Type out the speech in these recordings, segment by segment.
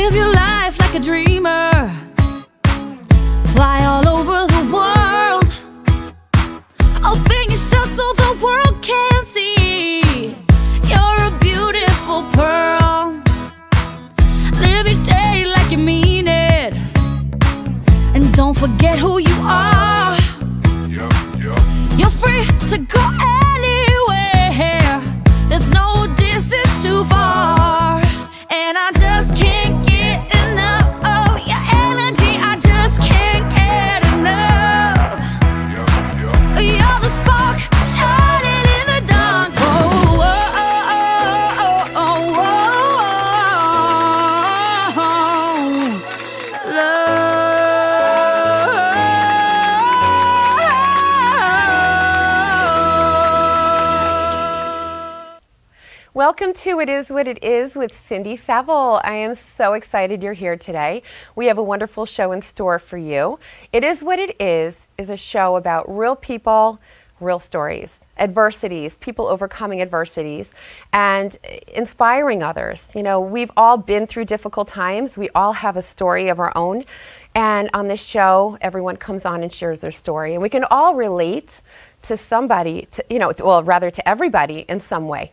Live your life like a dreamer. Fly all over the world. Open your shell so the world can see. You're a beautiful pearl. Live your day like you mean it. And don't forget who you are. You're free to go anywhere. There's no distance too far. And I just can't get enough of your energy. I just can't get enough. You're the spark shining in the dark. Oh, oh, oh, oh, oh, oh, oh. Love. Welcome to It Is What It Is with Cindy Saville. I am so excited you're here today. We have a wonderful show in store for you. It Is What It Is a show about real people, real stories, adversities, people overcoming adversities, and inspiring others. You know, we've all been through difficult times. We all have a story of our own. And on this show, everyone comes on and shares their story. And we can all relate to somebody, to everybody in some way.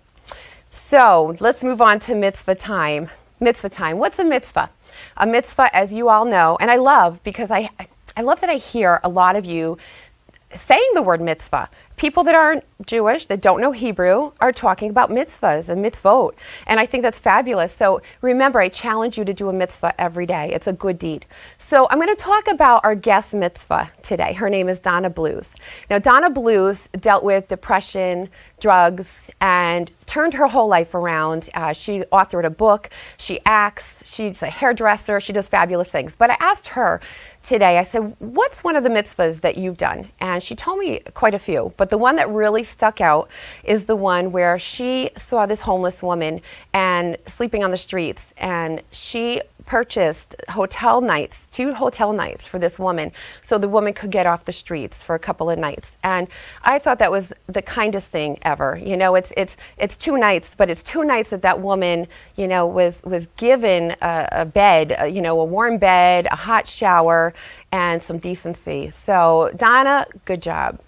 So let's move on to mitzvah time. Mitzvah time. What's a mitzvah? A mitzvah, as you all know, and I love because I love that I hear a lot of you saying the word mitzvah. People that aren't Jewish, that don't know Hebrew, are talking about mitzvahs and mitzvot. And I think that's fabulous. So remember, I challenge you to do a mitzvah every day. It's a good deed. So I'm going to talk about our guest mitzvah today. Her name is Donna Bluze. Now, Donna Bluze dealt with depression, drugs, and turned her whole life around. She authored a book. She acts. She's a hairdresser. She does fabulous things. But I asked her today, I said, what's one of the mitzvahs that you've done? And she told me quite a few. But the one that really stuck out is the one where she saw this homeless woman and sleeping on the streets. And she purchased hotel nights, 2 hotel nights for this woman, so the woman could get off the streets for a couple of nights. And I thought that was the kindest thing ever. You know, it's 2 nights, but it's 2 nights that woman, you know, was given a bed, a warm bed, a hot shower, and some decency. So Donna, good job.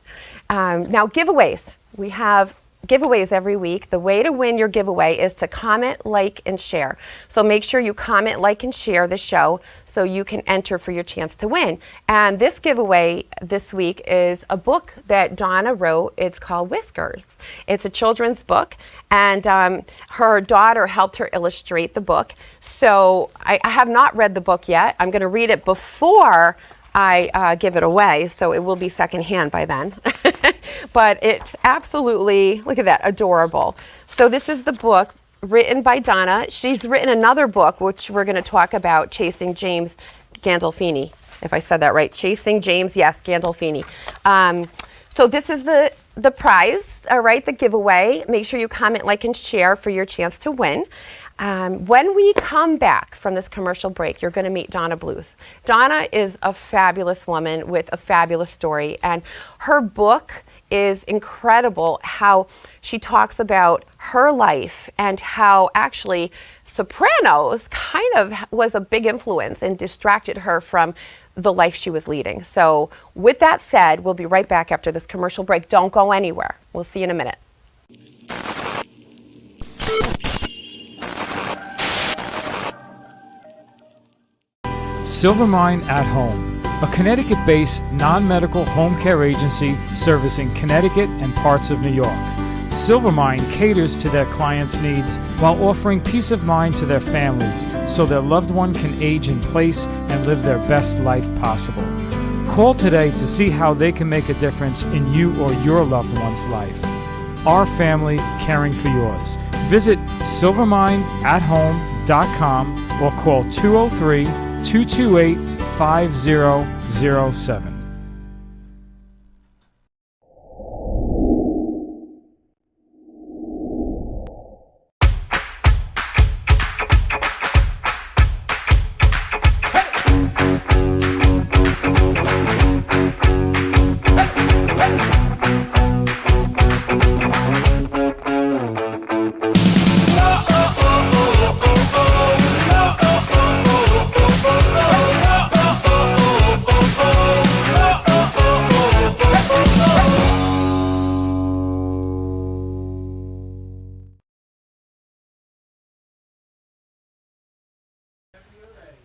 Now giveaways. We have giveaways every week. The way to win your giveaway is to comment, like, and share. So make sure you comment, like, and share the show so you can enter for your chance to win. And this giveaway this week is a book that Donna wrote. It's called Whiskers. It's a children's book, and her daughter helped her illustrate the book. So I have not read the book yet. I'm going to read it before I give it away, so it will be secondhand by then. But it's absolutely, look at that, adorable. So this is the book written by Donna. She's written another book, which we're going to talk about, Chasing James Gandolfini, if I said that right. Chasing James, yes, Gandolfini. So this is the prize, all right, the giveaway. Make sure you comment, like, and share for your chance to win. When we come back from this commercial break, you're going to meet Donna Bluze. Donna is a fabulous woman with a fabulous story, and her book is incredible, how she talks about her life and how actually Sopranos kind of was a big influence and distracted her from the life she was leading. So with that said, we'll be right back after this commercial break. Don't go anywhere. We'll see you in a minute. Silvermine at Home, a Connecticut-based non-medical home care agency servicing Connecticut and parts of New York. Silvermine caters to their clients' needs while offering peace of mind to their families so their loved one can age in place and live their best life possible. Call today to see how they can make a difference in you or your loved one's life. Our family caring for yours. Visit silvermineathome.com or call 203-228-5007.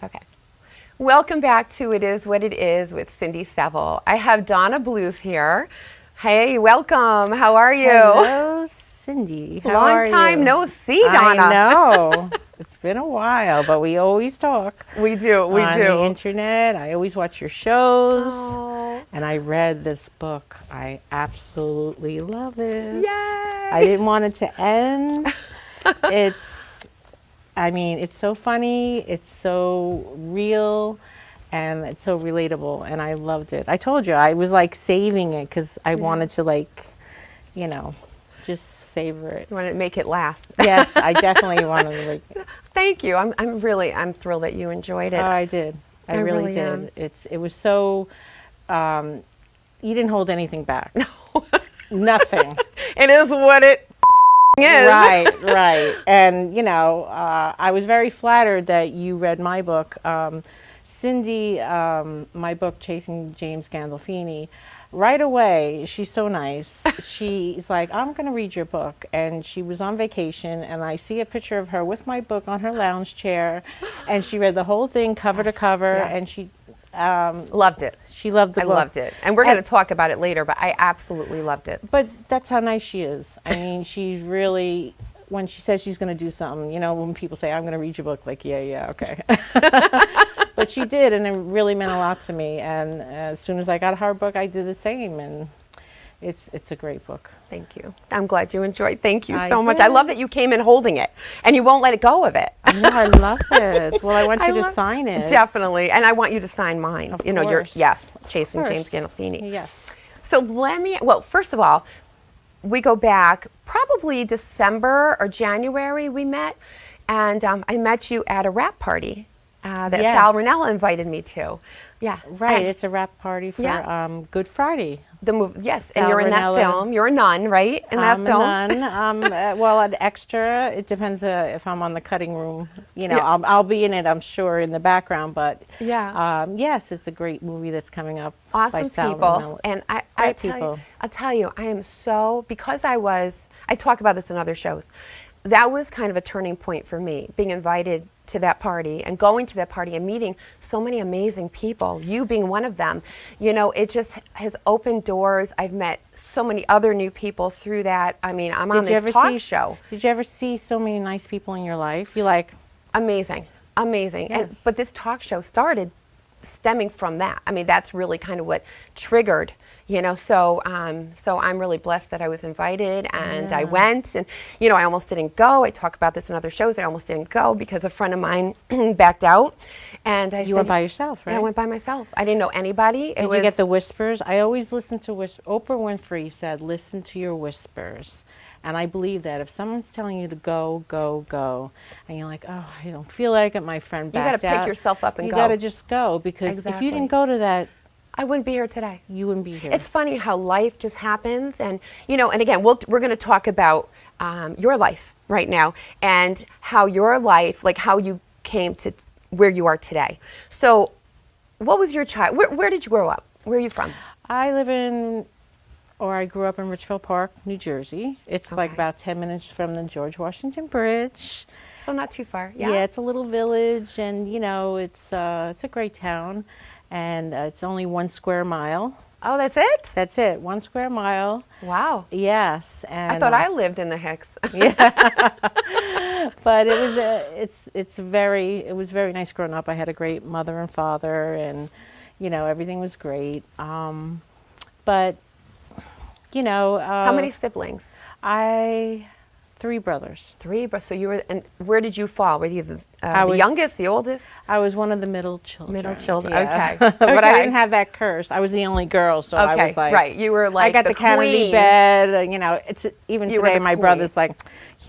Okay. Welcome back to It Is What It Is with Cindy Seville. I have Donna Bluze here. Hey, welcome. How are you? Hello, Cindy. How are Long time you? no see, Donna. I know. It's been a while, but we always talk. We do. On the internet. I always watch your shows. Oh. And I read this book. I absolutely love it. Yay! I didn't want it to end. It's so funny. It's so real. And it's so relatable. And I loved it. I told you, I was like saving it because I wanted to just savor it. You want to make it last. Yes, I definitely wanted to make it. Thank you. I'm thrilled that you enjoyed it. Oh, I did. I really did. am. It was so, you didn't hold anything back. Nothing. It is what it is. Right. And, I was very flattered that you read my book. Cindy, my book, Chasing James Gandolfini, right away, she's so nice. She's like, I'm going to read your book. And she was on vacation, and I see a picture of her with my book on her lounge chair. And she read the whole thing cover to cover, and she loved it. She loved the book. I loved it. And we're going to talk about it later, but I absolutely loved it. But that's how nice she is. I mean, she's really, when she says she's going to do something, when people say, I'm going to read your book, like, yeah, okay. But she did, and it really meant a lot to me. And as soon as I got her book, I did the same. And it's a great book. Thank you. I'm glad you enjoyed. Thank you I so much. did. I love that you came in holding it, and you won't let it go of it. No, I love it. Well, I want you to sign it. Definitely, and I want you to sign mine. Of your course. Chasing James Gandolfini. Yes. So well, first of all, we go back probably December or January we met, and I met you at a rap party that Yes. Sal Ranella invited me to. Yeah. Right, And it's a wrap party for Yeah. Good Friday. the movie, yes, and Sal you're in that Ranella. film. You're a nun, right? In that I'm film. a nun. Well, an extra. It depends if I'm on the cutting room. Yeah. I'll be in it, I'm sure, in the background. But Yeah. yes, it's a great movie that's coming up by Awesome Sal people, Ranella. and Great people. I'll tell you, I am so, because I talk about this in other shows. That was kind of a turning point for me, being invited to that party and going to that party and meeting so many amazing people, you being one of them. It just has opened doors. I've met so many other new people through that. I mean, I'm on this talk show. Did you ever see so many nice people in your life? You like? Amazing. Yes. But this talk show started stemming from that. I mean, that's really kind of what triggered, so I'm really blessed that I was invited, and I went, and I almost didn't go. I talk about this in other shows. I almost didn't go because a friend of mine backed out, and You went by yourself, right? I went by myself. I didn't know anybody. Did you get the whispers? I always listen to Oprah Winfrey said, listen to your whispers. And I believe that if someone's telling you to go, go, go, and you're like, oh, I don't feel like it, my friend backed out. You got to pick yourself up and go. You got to just go, because if Exactly. you didn't go to that, I wouldn't be here today. you wouldn't be here. It's funny how life just happens, and and again, we're going to talk about your life right now, and how your life, like how you came to where you are today. So, what was your child? Where did you grow up? Where are you from? I grew up in Richfield Park, New Jersey. It's like Okay. about 10 minutes from the George Washington Bridge. So not too far. Yeah, it's a little village, and it's a great town, and it's only 1 square mile. Oh, that's it? That's it, 1 square mile. Wow. Yes, and I thought I lived in the Hicks. but it was very nice growing up. I had a great mother and father, and everything was great. But How many siblings? 3 brothers. 3, but so you were, and where did you fall? Were you the I was- youngest, the oldest? I was one of the middle children. Middle children, yeah. okay. But I Okay. didn't have that curse. I was the only girl, so I Okay, was like, right. You were like I got the the canopy queen. bed. It's even You were today. the My queen. brother's like,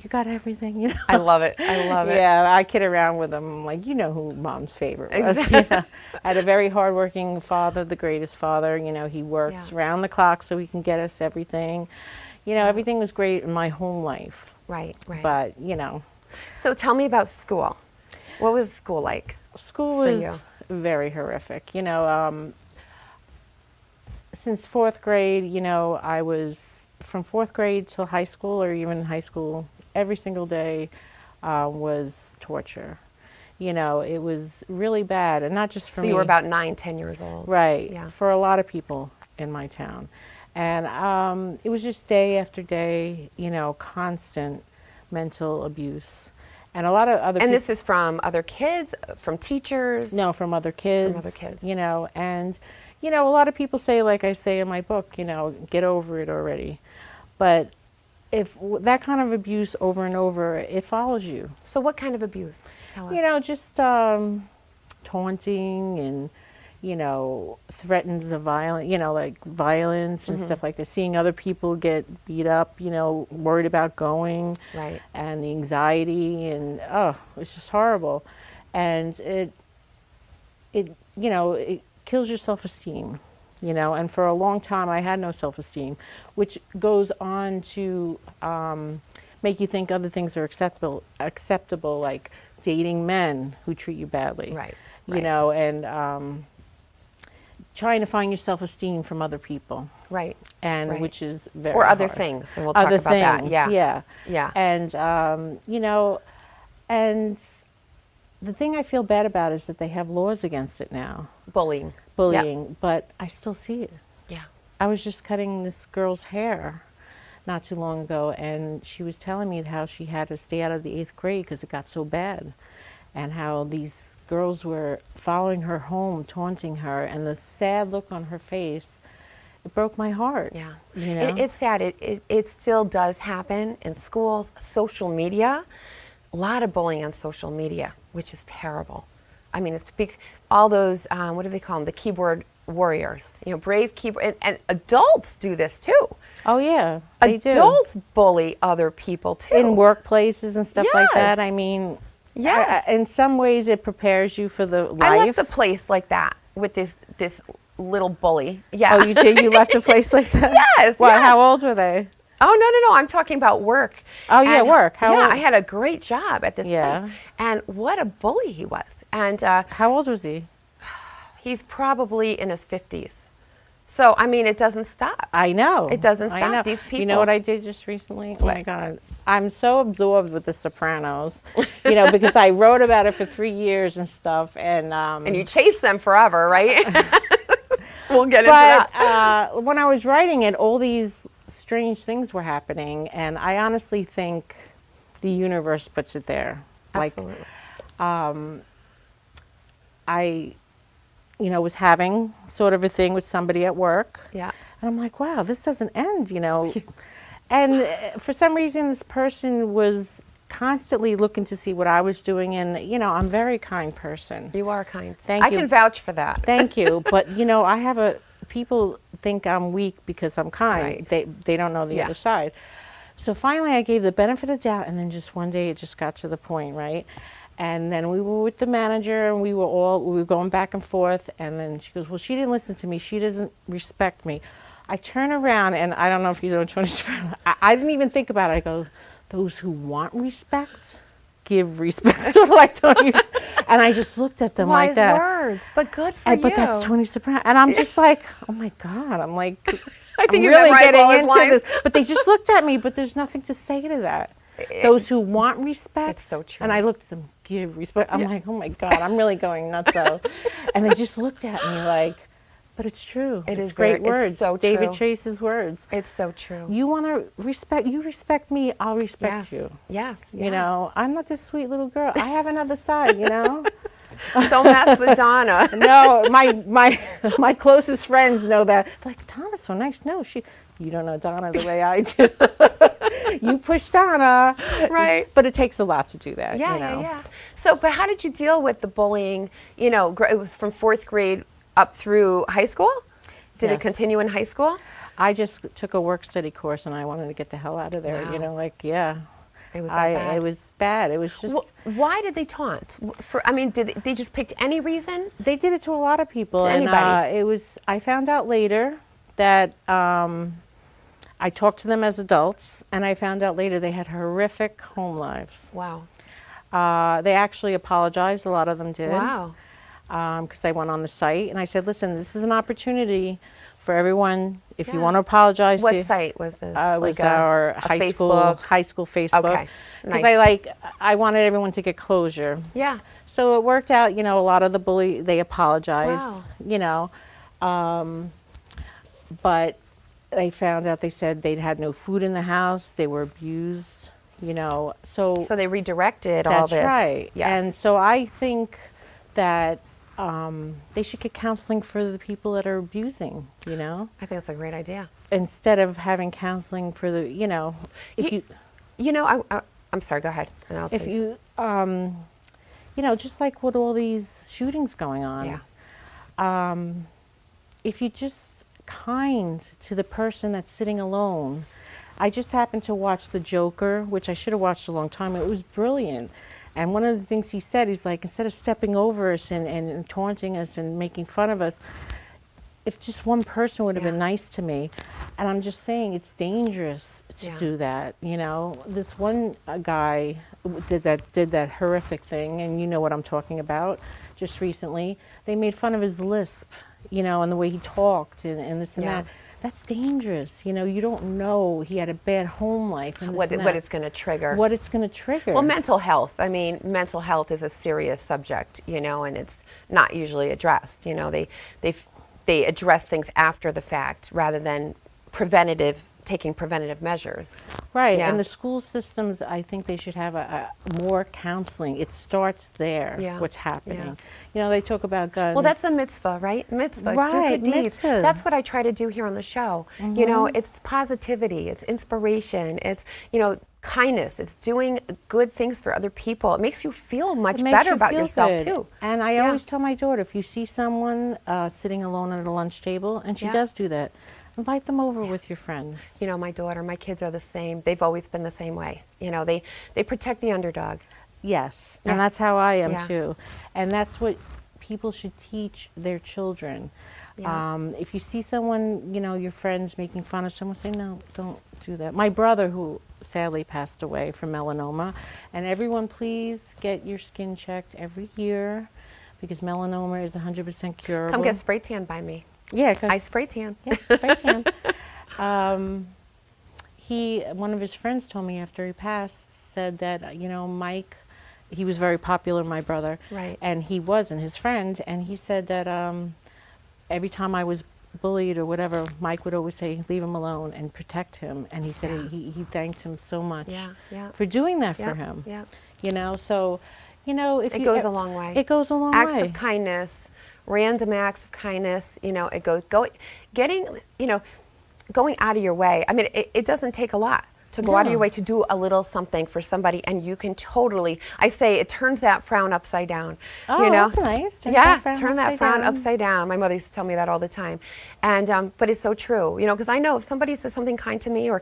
you got everything. I love it. I love it. Yeah, I kid around with them. I'm like, who Mom's favorite was. Exactly. Yeah. I had a very hardworking father, the greatest father. He worked Yeah. round the clock so he can get us everything. Everything was great in my home life. Right, right. But, So tell me about school. What was school like? school For was you. very horrific. Since 4th grade, I was from 4th grade till high school, or even high school, every single day was torture. You know, it was really bad, and not just for me. So you were about 9, 10 years old. Right. Yeah. For a lot of people in my town. And it was just day after day, you know, constant mental abuse. And a lot of other And this is from other kids, from teachers? No, from other kids. From other kids. You know, and, you know, a lot of people say, like I say in my book, you know, get over it already. But if that kind of abuse over and over, it follows you. So what kind of abuse? Tell us. You know, just taunting and, you know, threatens of violence, you know, like violence and stuff like that. Seeing other people get beat up, you know, worried about going. Right. And the anxiety and, oh, it's just horrible. And it you know, it kills your self-esteem, you know. And for a long time I had no self-esteem, which goes on to make you think other things are acceptable, like dating men who treat you badly. Right. You know, and trying to find your self-esteem from other people. Right. And Right. which is very Or other hard. things, and we'll talk Other about that. things, Yeah. Yeah. Yeah. And, you know, and the thing I feel bad about is that they have laws against it now, Bullying. bullying, but I still see it. Yeah. I was just cutting this girl's hair not too long ago, and she was telling me how she had to stay out of the 8th grade because it got so bad, and how these girls were following her home, taunting her, and the sad look on her face, it broke my heart. Yeah. You know? It's sad. It still does happen in schools, social media. A lot of bullying on social media, which is terrible. I mean, it's big. All those, what do they call them? The keyboard warriors. You know, brave keyboard. And adults do this too. Oh, yeah, they do. Adults bully other people too. In workplaces and stuff like that. Yes. I mean, Yes. in some ways it preprepares you for the life. I left the place like that with this little bully. Yeah. Oh, you did? You left a place like that? Yes. Well, yes. how old were they? Oh, no. I'm talking about work. Oh, yeah, work. How yeah, old? I had a great job at this Yeah. place. And what a bully he was. And How old was he? he's probably in his 50s. So, I mean, it doesn't stop. I know. It doesn't I stop. know. These You know people- what I did just recently? Oh, my What? God. I'm so absorbed with The Sopranos, you know, because I wrote about it for 3 years and stuff. And And you chase them forever, right? We'll get into But that. when I was writing it, all these strange things were happening, and I honestly think the universe puts it there. Absolutely. I, you know, was having sort of a thing with somebody at work, Yeah. and I'm like, wow, this doesn't end, you know. And for some reason, this person was constantly looking to see what I was doing, and, you know, I'm a very kind person. You are kind. Thank I you. can vouch for that. Thank you. But, you know, people think I'm weak because I'm kind. Right. They don't know the Yeah. other side. So finally I gave the benefit of the doubt, and then just one day it just got to the point, right? And then we were with the manager, and we were going back and forth, and then she goes, well, she didn't listen to me. She doesn't respect me. I turn around, and I don't know if you know Tony Soprano. I didn't even think about it. I go, those who want respect, give respect. Sort of like Tony. And I just looked at them Wise like that. words, but good for you. But that's Tony Soprano. And I'm just like, oh my God. I'm like, I think I'm you really memorized getting all his into lines. this. But they just looked at me, but there's nothing to say to that. Those who want respect. It's so true. And I looked at them, give respect. I'm like, oh my God, I'm really going nuts though. And they just looked at me like, but it's true. It It's is great very- words. it's so David true. Chase's words. It's so true. You want to respect, you respect me, I'll respect Yes. you. Yes. You know, I'm not this sweet little girl. I have another side, you know? Don't mess with Donna. No, my closest friends know that. They're like, Donna's so nice. No, you don't know Donna the way I do. You push Donna. Right. But it takes a lot to do that, Yeah, you know. yeah. So, but how did you deal with the bullying? You know, it was from 4th grade up through high school? Did it Yes. continue in high school? I just took a work study course, and I wanted to get the hell out of there, Wow. you know, like, yeah. It was that bad. It was bad. It was just, Why did they taunt? I mean, did they just picked any reason? they did it to a lot of people. To And anybody. I found out later that I talked to them as adults, and I found out later they had horrific home lives. Wow. They actually apologized, a lot of them did. Wow. Because I went on the site, and I said, listen, this is an opportunity for everyone. If you Yeah. want to apologize, What site was this? it was Like our a high school Facebook. Okay, Because nice. I wanted everyone to get closure. Yeah. So it worked out. You know, a lot of the bully, they apologized. Wow. You know, but they found out. They said they'd had no food in the house. They were abused. You know, So they redirected all that's this. right. Yes. And so I think that they should get counseling for the people that are abusing, you know, I think that's a great idea. instead of having counseling for the, you know, if you, You know, I'm sorry. Go ahead. And I'll if tell you, you know, just like with all these shootings going on, if you just kind to the person that's sitting alone. I just happened to watch The Joker, which I should have watched a long time. It was brilliant. And one of the things he said, he's like, instead of stepping over us and taunting us and making fun of us, if just one person would have been nice to me. And I'm just saying it's dangerous to do that. You know, this one guy did that horrific thing, and you know what I'm talking about, just recently. They made fun of his lisp, you know, and the way he talked and this and that. That's dangerous. You know, you don't know he had a bad home life. And what it's going to trigger. What it's going to trigger. Well, mental health. I mean, mental health is a serious subject, you know, and it's not usually addressed. You know, they address things after the fact rather than taking preventative measures. Right, Yeah. and the school systems, I think they should have a more counseling. It starts there, what's happening. Yeah. You know, they talk about guns. Well, that's a mitzvah, right? Mitzvah, Right, do good deeds. mitzvah. That's what I try to do here on the show. You know, it's positivity, it's inspiration, it's, you know, kindness, it's doing good things for other people. It makes you feel much better about yourself, too. And I always tell my daughter, if you see someone sitting alone at a lunch table, and she does do that, invite them over with your friends. You know, my kids are the same. They've always been the same way. You know, they protect the underdog. Yes, and that's how I am Yeah. too. And that's what people should teach their children. Yeah. If you see someone, you know, your friends making fun of someone, say, no, don't do that. My brother, who sadly passed away from melanoma, and everyone please get your skin checked every year because melanoma is 100% curable. Come get spray tan by me. Yeah, I spray tan. yeah, spray tan. One of his friends told me after he passed, said that, you know, Mike, he was very popular, my brother. Right. And he wasn't his friend. And he said that every time I was bullied or whatever, Mike would always say, leave him alone and protect him. And he said he thanked him so much for doing that for him. Yeah. You know, so, you know, if It goes a long way. It goes a long Acts way. of kindness, random acts of kindness, you know, going out of your way. I mean, it doesn't take a lot to go out of your way to do a little something for somebody, and you can totally, I say, it turns that frown upside down. Oh, you know? that's nice. Turn that frown upside down. My mother used to tell me that all the time. And, but it's so true, you know, because I know if somebody says something kind to me or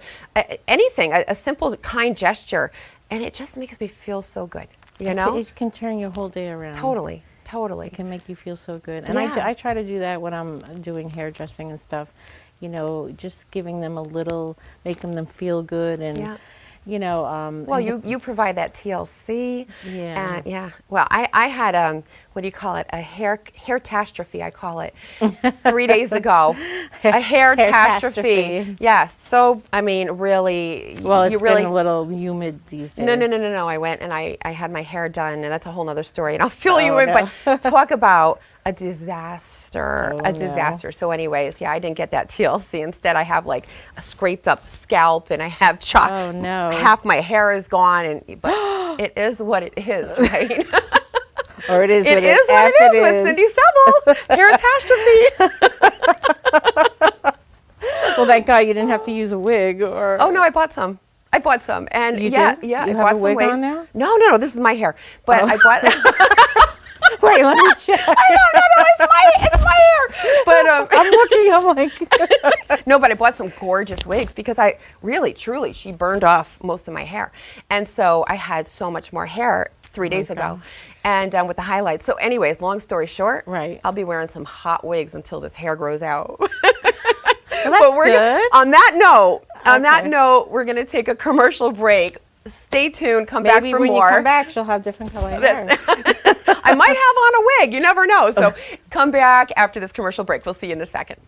anything, a simple kind gesture, and it just makes me feel so good, you know? It can turn your whole day around. Totally. It can make you feel so good. And I try to do that when I'm doing hairdressing and stuff. You know, just giving them a little, making them feel good, and you know. Well, you provide that TLC. Yeah. And well, I had what do you call it? A hair catastrophe, I call it, 3 days ago. A hair catastrophe. Yes. So I mean, really. Well, it's you really, been a little humid these days. No. I went and I had my hair done, and that's a whole nother story, and I'll fill you in. But talk about a disaster, disaster. So anyways, I didn't get that TLC. Instead, I have like a scraped up scalp, and I have chalk. Oh no. Half my hair is gone, but it is what it is, right? Or it is it what is what it is with Cindy Seville. Hair catastrophe. Well, thank God you didn't have to use a wig or. Oh no, I bought some, and you yeah, did? yeah. You I have bought a wig some on now? No, this is my hair. But I bought. Wait, let me check. I don't know. It's my hair. But I'm looking. I'm like. No, but I bought some gorgeous wigs because I really, truly, she burned off most of my hair, and so I had so much more hair 3 days ago, and with the highlights. So, anyways, long story short, Right. I'll be wearing some hot wigs until this hair grows out. Well, that's good. On that note, we're gonna take a commercial break. Stay tuned. Come back for Maybe when more. you come back, she'll have different color hair. I might have on a wig. You never know. So come back after this commercial break. We'll see you in a second.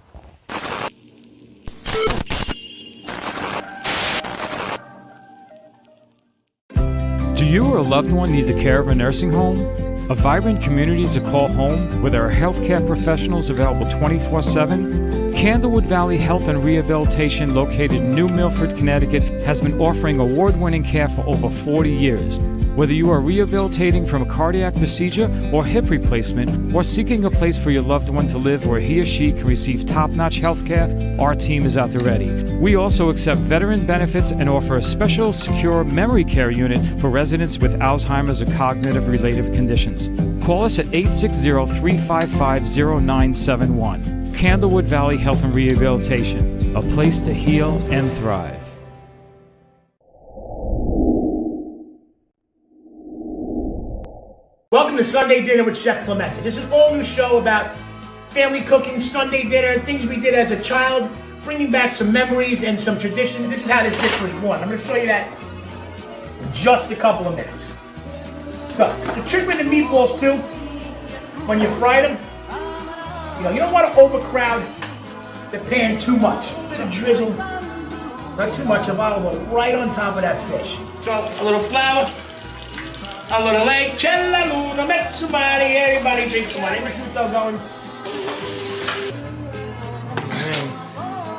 you or a loved one need the care of a nursing home? A vibrant community to call home where there are healthcare professionals available 24/7? Candlewood Valley Health and Rehabilitation, located in New Milford, Connecticut, has been offering award-winning care for over 40 years. Whether you are rehabilitating from a cardiac procedure or hip replacement, or seeking a place for your loved one to live where he or she can receive top-notch health care, our team is at the ready. We also accept veteran benefits and offer a special secure memory care unit for residents with Alzheimer's or cognitive-related conditions. Call us at 860-355-0971. Candlewood Valley Health and Rehabilitation, a place to heal and thrive. Welcome to Sunday Dinner with Chef Clemente. This is an all-new show about family cooking, Sunday dinner, things we did as a child, bringing back some memories and some tradition. This is how this dish was born. I'm going to show you that in just a couple of minutes. So, the trick with the meatballs too, when you fry them, you don't want to overcrowd the pan too much. A bit of drizzle, not too much of olive oil, right on top of that fish. So, a little flour. A little egg, cella luna, met somebody, everybody drink some wine. Everybody still going.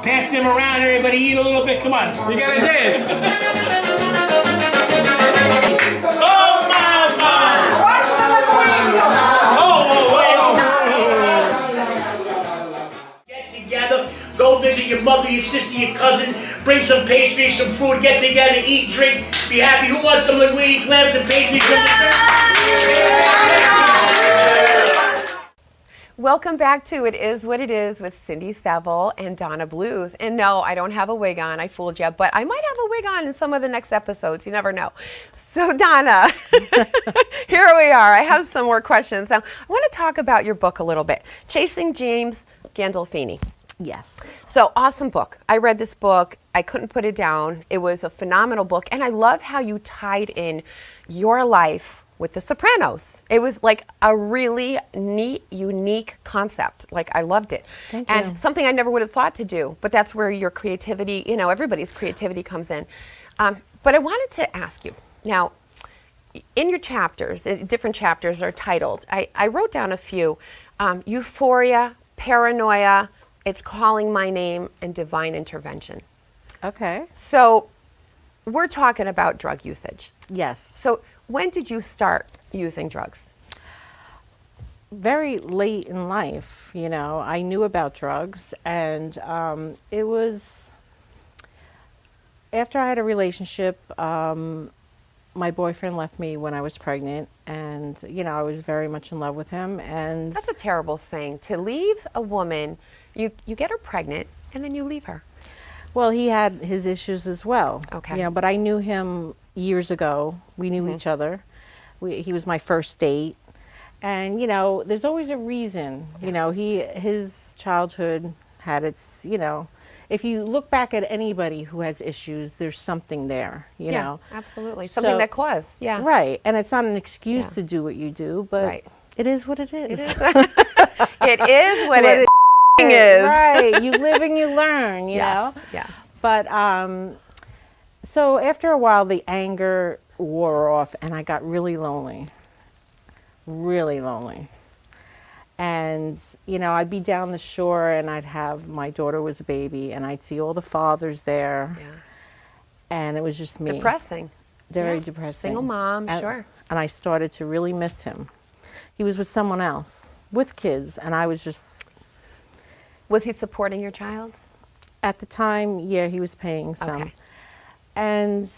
Pass them around, everybody eat a little bit, come on. You gotta dance. Oh my God! Get together, go visit your mother, your sister, your cousin, bring some pastry, some food, get together, eat, drink, be happy. Who wants some linguine, clams, and pastry? Welcome back to It Is What It Is with Cindy Saville and Donna Bluze. And no, I don't have a wig on. I fooled you, but I might have a wig on in some of the next episodes. You never know. So Donna, here we are. I have some more questions. Now, I want to talk about your book a little bit. Chasing James Gandolfini. Yes. So awesome book. I read this book. I couldn't put it down. It was a phenomenal book. And I love how you tied in your life with the Sopranos. It was like a really neat, unique concept. Like, I loved it. Thank you. And something I never would have thought to do, but that's where your creativity, everybody's creativity comes in. But I wanted to ask you, now, in your chapters, different chapters are titled, I wrote down a few, Euphoria, Paranoia, It's Calling My Name, and Divine Intervention. Okay. So we're talking about drug usage. Yes. So when did you start using drugs? Very late in life, I knew about drugs, and it was after I had a relationship. My boyfriend left me when I was pregnant, and I was very much in love with him. And That's a terrible thing, to leave a woman. You get her pregnant, and then you leave her. well, he had his issues as well. Okay. But I knew him years ago. We knew each other. He was my first date. And, there's always a reason. His childhood had its, if you look back at anybody who has issues, there's something there, you know. Absolutely. Something that caused, yeah. Right. And it's not an excuse to do what you do, but it is what it is. It is what it is. Right. You live and you learn, you know. Yes. But so after a while, the anger wore off, and I got really lonely. Really lonely. And, I'd be down the shore, and I'd have, my daughter was a baby, and I'd see all the fathers there. Yeah. And it was just me. Depressing. Very depressing. Single mom, sure. And I started to really miss him. He was with someone else, with kids, and I was just... Was he supporting your child? At the time, yeah, he was paying some. Okay. And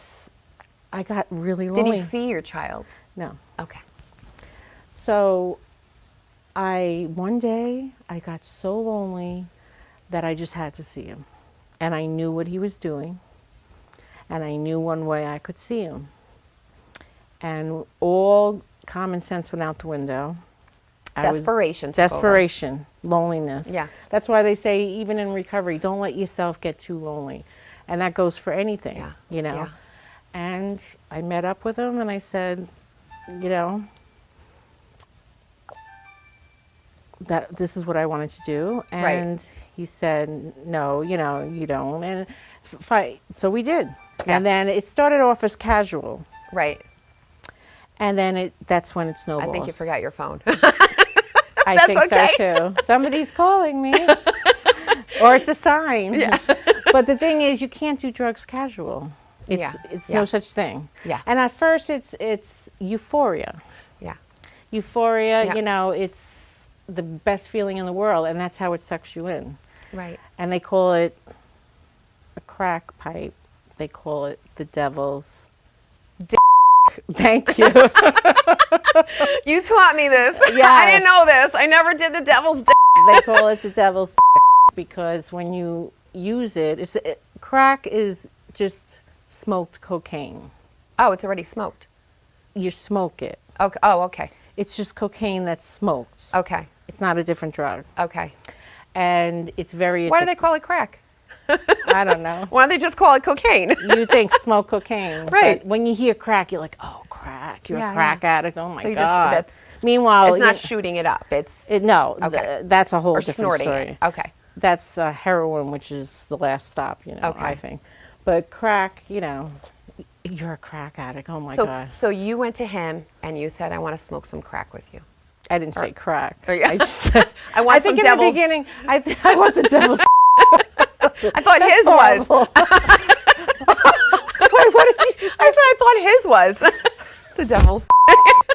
I got really lonely. Did he see your child? No. Okay. So one day I got so lonely that I just had to see him. And I knew what he was doing. And I knew one way I could see him. And all common sense went out the window. Desperation, loneliness. Yes. That's why they say, even in recovery, don't let yourself get too lonely. And that goes for anything, Yeah. And I met up with him, and I said, that this is what I wanted to do. And he said, no, you don't. And so we did. Yeah. And then it started off as casual. Right. And then that's when it snowballs. I think you forgot your phone. I think okay. so too. Somebody's calling me. Or it's a sign. Yeah. But the thing is, you can't do drugs casual. It's no such thing. Yeah. And at first it's euphoria. Yeah. Euphoria, Yeah. you know, it's the best feeling in the world, and that's how it sucks you in. Right. And they call it a crack pipe. They call it the devil's dick. Thank you. You taught me this. Yes. I didn't know this. I never did the devil's dick. They call it the devil's dick because when you use it, crack is just smoked cocaine. Oh, it's already smoked. You smoke it. Okay. Oh, okay. It's just cocaine that's smoked. Okay. It's not a different drug. Okay. And it's very Why do they call it crack? I don't know. Why don't they just call it cocaine? You think smoke cocaine. Right. But when you hear crack, you're like, oh, crack. You're Yeah, a crack addict. Oh, my So you God. that's Meanwhile, it's not shooting it up. It's no, Okay. that's a whole or different snorting story. it. Okay. That's heroin, which is the last stop, you know, Okay. I think. But crack, you know, you're a crack addict. Oh, my So God. so you went to him and you said, I want to smoke some crack with you. I didn't say crack. Oh, yeah. I just said, I want I think some in devil's. the beginning, I want the devil's. I thought his was. horrible. Wait, what did you I thought his was. The devil's.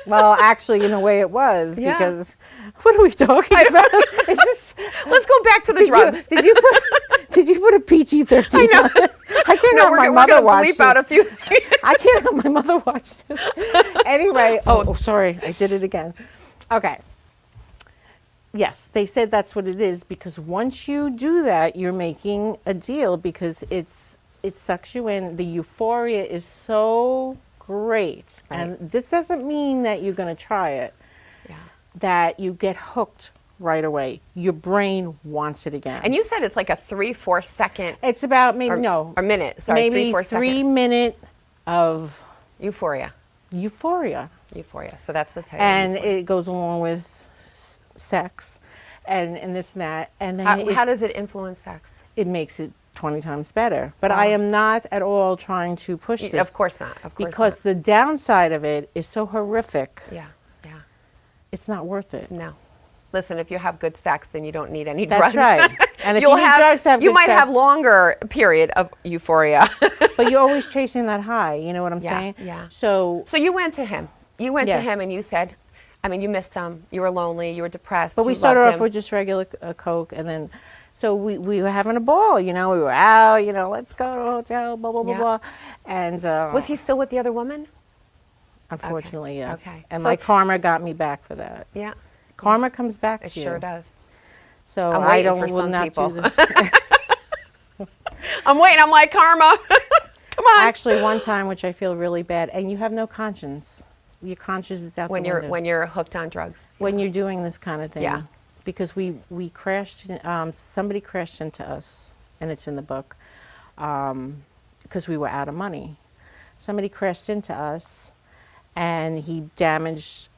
Well, actually, in a way, it was Yeah. because what are we talking about? Is this, Let's go back to the drugs. Did you put a PG-13? I know. I can't No, have my mother gonna watch bleep this. out a few. I can't have my mother watch this. Anyway, oh, sorry, I did it again. Okay. Yes, they said that's what it is because once you do that, you're making a deal because it sucks you in. The euphoria is so great. Right. And this doesn't mean that you're going to try it. Yeah. That you get hooked right away. Your brain wants it again. And you said it's like a 3-4 second. It's about maybe Or minute. Sorry, maybe 3-4 3 second. minute of Euphoria. euphoria. Euphoria. So that's the title. And Euphoria. it goes along with sex and this and that. And then How does it influence sex? it makes it 20 times better. But I am not at all trying to push this. Of course not. Of course because the downside of it is so horrific. not. Yeah. It's not worth it. No. Listen, if you have good sex, then you don't need any That's drugs. right. And if You'll you need drugs to have you good might sex- have longer period of euphoria. But you're always chasing that high. You know what I'm Yeah, saying? yeah. So, So you went to him. You went Yeah. to him and you said, I mean, you missed him. You were lonely. You were depressed. but we you started loved off him. with just regular Coke, and then, so we were having a ball. You know, we were out. You know, let's go to a hotel. Blah blah blah Yeah. blah. And Was he still with the other woman? unfortunately, yes. Okay. And So- my karma got me back for that. Yeah. Karma comes back It to you. sure does. So I'm I waiting don't for will some not people. do the. I'm waiting. I'm like, karma. Come on. Actually, one time, which I feel really bad, and you have no conscience. Your conscience is out when the you're window. when you're hooked on drugs. When you're doing this kind of thing. Yeah. Because we crashed, somebody crashed into us, and it's in the book, because we were out of money. Somebody crashed into us, and he damaged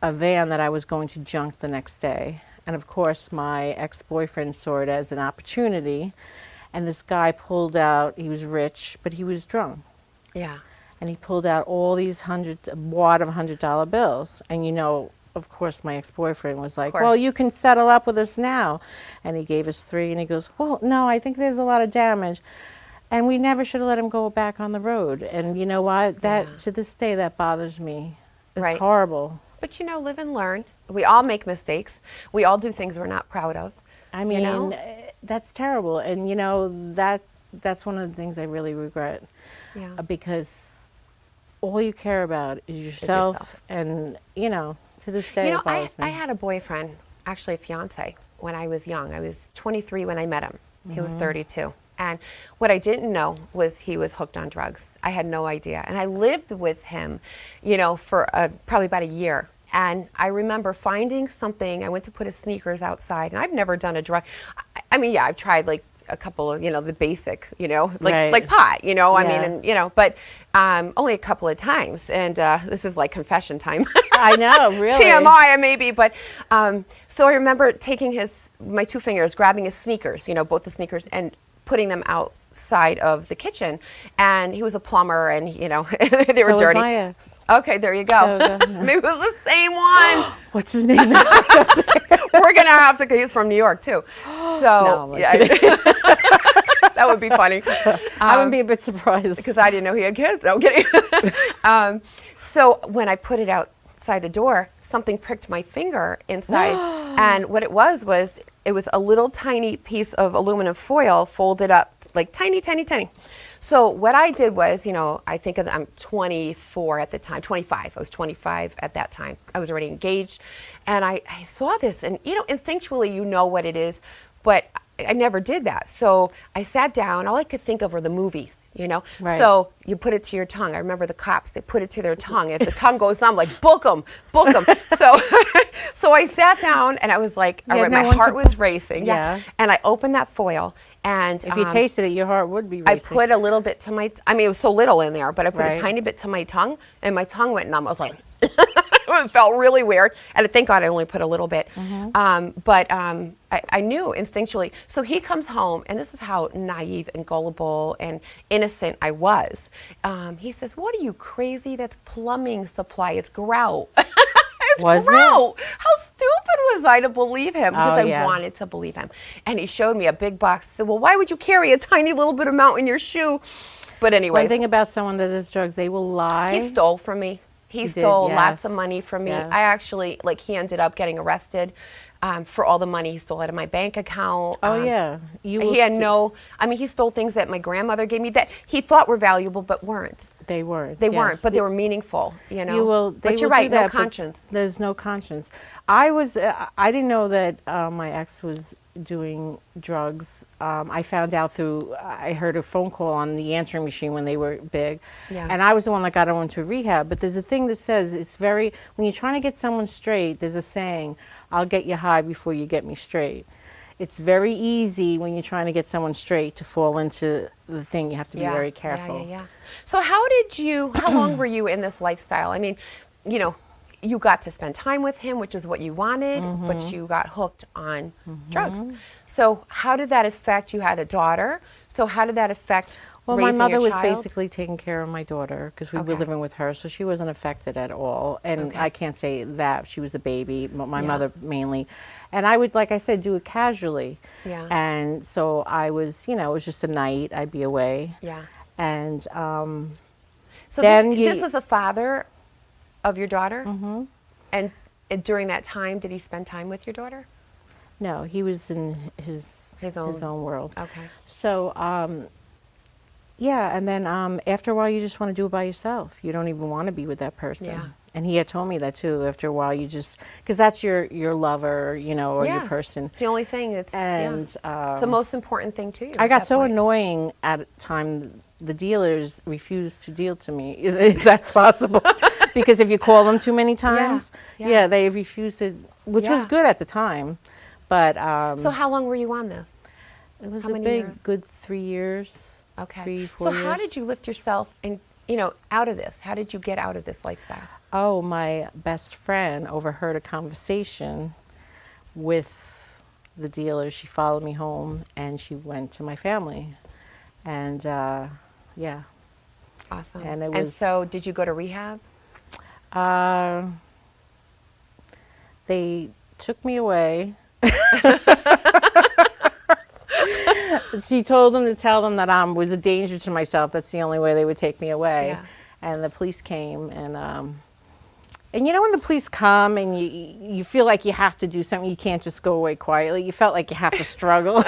a van that I was going to junk the next day. And of course, my ex-boyfriend saw it as an opportunity, and this guy pulled out, he was rich, but he was drunk. Yeah. And he pulled out all these wad of $100 bills. And you know, of course, my ex-boyfriend was like, course. well, you can settle up with us now. And he gave us 3, and he goes, well, no, I think there's a lot of damage. And we never should have let him go back on the road. And you know what? That Yeah. to this day, that bothers me. It's Right. horrible. But you know, live and learn. We all make mistakes. We all do things we're not proud of. I mean, know? that's terrible. And you know, that's one of the things I really regret. Yeah. Because all you care about is yourself. yourself. And, you know, to this day, You know, it bothers me. I had a boyfriend, actually a fiance, when I was young. I was 23 when I met him. He was 32. And what I didn't know was he was hooked on drugs. I had no idea. And I lived with him, you know, for probably about a year. And I remember finding something. I went to put his sneakers outside, and I've never done a drug. I mean, yeah, I've tried like a couple of, you know, the basic, you know, like pot, you know, I mean, Yeah. and, you know, but only a couple of times. And this is like confession time. I know, really. TMI maybe, but so I remember taking my 2 fingers, grabbing his sneakers, you know, both the sneakers, and putting them out side of the kitchen, and he was a plumber, and they were So was dirty. my ex. Okay, there you go. Maybe it was the same one. What's his name? We're gonna have to. He's from New York too. So No, I'm kidding. that would be funny. I would be a bit surprised. Because I didn't know he had kids. No, I'm kidding. So when I put it outside the door, something pricked my finger inside, and what it was a little tiny piece of aluminum foil folded up, like tiny, tiny, tiny. So what I did was, I think I'm 24 at the time, 25. I was 25 at that time. I was already engaged, and I saw this, and instinctually you know what it is, but I never did that. So I sat down. All I could think of were the movies, Right. So you put it to your tongue. I remember the cops, they put it to their tongue. If the tongue goes numb, like, book them. So I sat down, and I was like, all right, my heart was racing. Yeah. And I opened that foil, and If you tasted it, your heart would be I racing. put a little bit to my, it was so little in there, but I put Right. a tiny bit to my tongue, and my tongue went numb. I was like, it felt really weird. And thank God I only put a little bit. But I knew instinctually. So he comes home, and this is how naive and gullible and innocent I was. He says, "What are you, crazy? That's plumbing supply. It's grout." Was it? Grout. How stupid was I to believe him? Because Oh, yeah. I wanted to believe him. And he showed me a big box. I said, "Well, why would you carry a tiny little bit amount in your shoe?" But anyway, One thing about someone that does drugs, they will lie. he stole from me. He did, stole lots of yes, money from me. yes. I actually, he ended up getting arrested for all the money he stole out of my bank account. Oh, yeah. You will He had he stole things that my grandmother gave me that he thought were valuable but weren't. They weren't. They yes. weren't, but they were meaningful, You will. They But you're will right, do no that, but conscience. There's no conscience. I didn't know that my ex was doing drugs. I found out I heard a phone call on the answering machine when they were big. Yeah. And I was the one that got him into rehab. But there's a thing that says when you're trying to get someone straight, there's a saying, "I'll get you high before you get me straight." It's very easy when you're trying to get someone straight to fall into the thing. You have to be very careful. Yeah. So how long were you in this lifestyle? I mean, you got to spend time with him, which is what you wanted, but you got hooked on drugs. So how did that affect, you had a daughter, so how did that affect Well, my raising mother a was child? basically taking care of my daughter because we were Okay. living with her, so she wasn't affected at all. And I can't say that she was a baby, my mother mainly. And I would, like I said, do it casually. Yeah. And so I was, it was just a night. I'd be away. Yeah. And So then this was the father of your daughter? And during that time, did he spend time with your daughter? no, he was in his own world. Okay. So, yeah, and then after a while, you just want to do it by yourself. You don't even want to be with that person. Yeah. And he had told me that too. After a while, you just, because that's your lover, or your Yes. person. It's the only thing. It's And it's the most important thing to you. I at got that so point. annoying at a time. The dealers refused to deal to me, if that's possible. Because if you call them too many times, yeah. they refused to, which was Yeah. good at the time. But So how long were you on this? it was how a many big, years? good 3 years. Okay. 3, 4 So years. how did you lift yourself and out of this? How did you get out of this lifestyle? Oh, my best friend overheard a conversation with the dealer. She followed me home and she went to my family. And yeah. Awesome. And it And was- so did you go to rehab? They took me away. She told them to tell them that I was a danger to myself. That's the only way they would take me away. Yeah. And the police came, and when the police come and you feel like you have to do something, you can't just go away quietly. You felt like you have to struggle.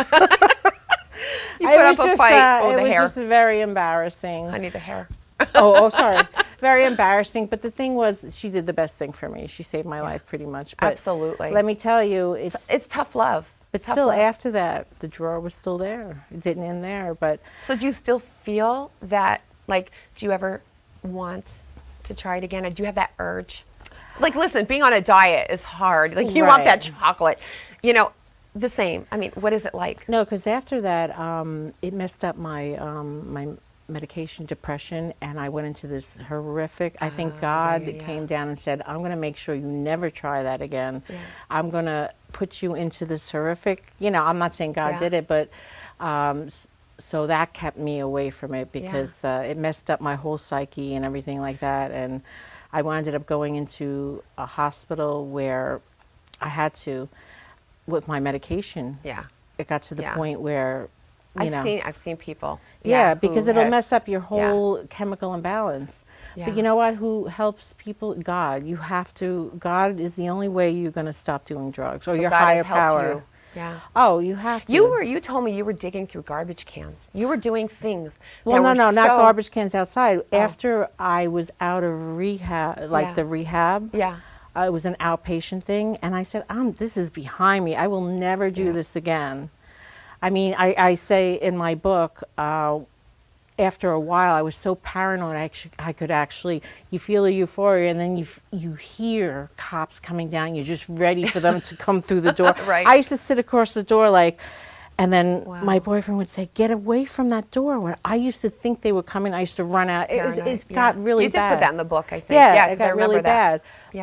You put up a fight. It The was hair. just very embarrassing. Honey, the hair. oh, sorry. Very embarrassing. But the thing was, she did the best thing for me. She saved my life pretty much. But Absolutely. let me tell you, It's tough love. but Tough still, love. after that, the drawer was still there. It didn't end there. But So do you still feel that, do you ever want to try it again? Or do you have that urge? Listen, being on a diet is hard. You want that Right. chocolate. The same. I mean, what is it like? no, because after that, it messed up my my medication, depression, and I went into this horrific. I think God came down and said, "I'm going to make sure you never try that again. I'm going to put you into this horrific." I'm not saying God Yeah. did it, but so that kept me away from it because it messed up my whole psyche and everything like that. And I ended up going into a hospital where I had to, with my medication. Yeah. It got to the point where, I've seen people. Because it'll mess up your whole chemical imbalance. Yeah. But you know what? Who helps people? God. You have to. God is the only way you're going to stop doing drugs, or So your God higher has helped power. you. Yeah. Oh, you have to. You told me you were digging through garbage cans. You were doing things. Well, that no, were not so- garbage cans outside. After I was out of rehab, like the rehab. Yeah. It was an outpatient thing, and I said, this is behind me. I will never do this again. I mean, I say in my book, after a while, I was so paranoid, I could actually, you feel a euphoria, and then you hear cops coming down. You're just ready for them to come through the door. Right. I used to sit across the door and then my boyfriend would say, get away from that door. When I used to think they were coming, I used to run out. It got really bad. You did put that in the book, I think. Yeah, it 'cause I got really remember that. bad. Yeah.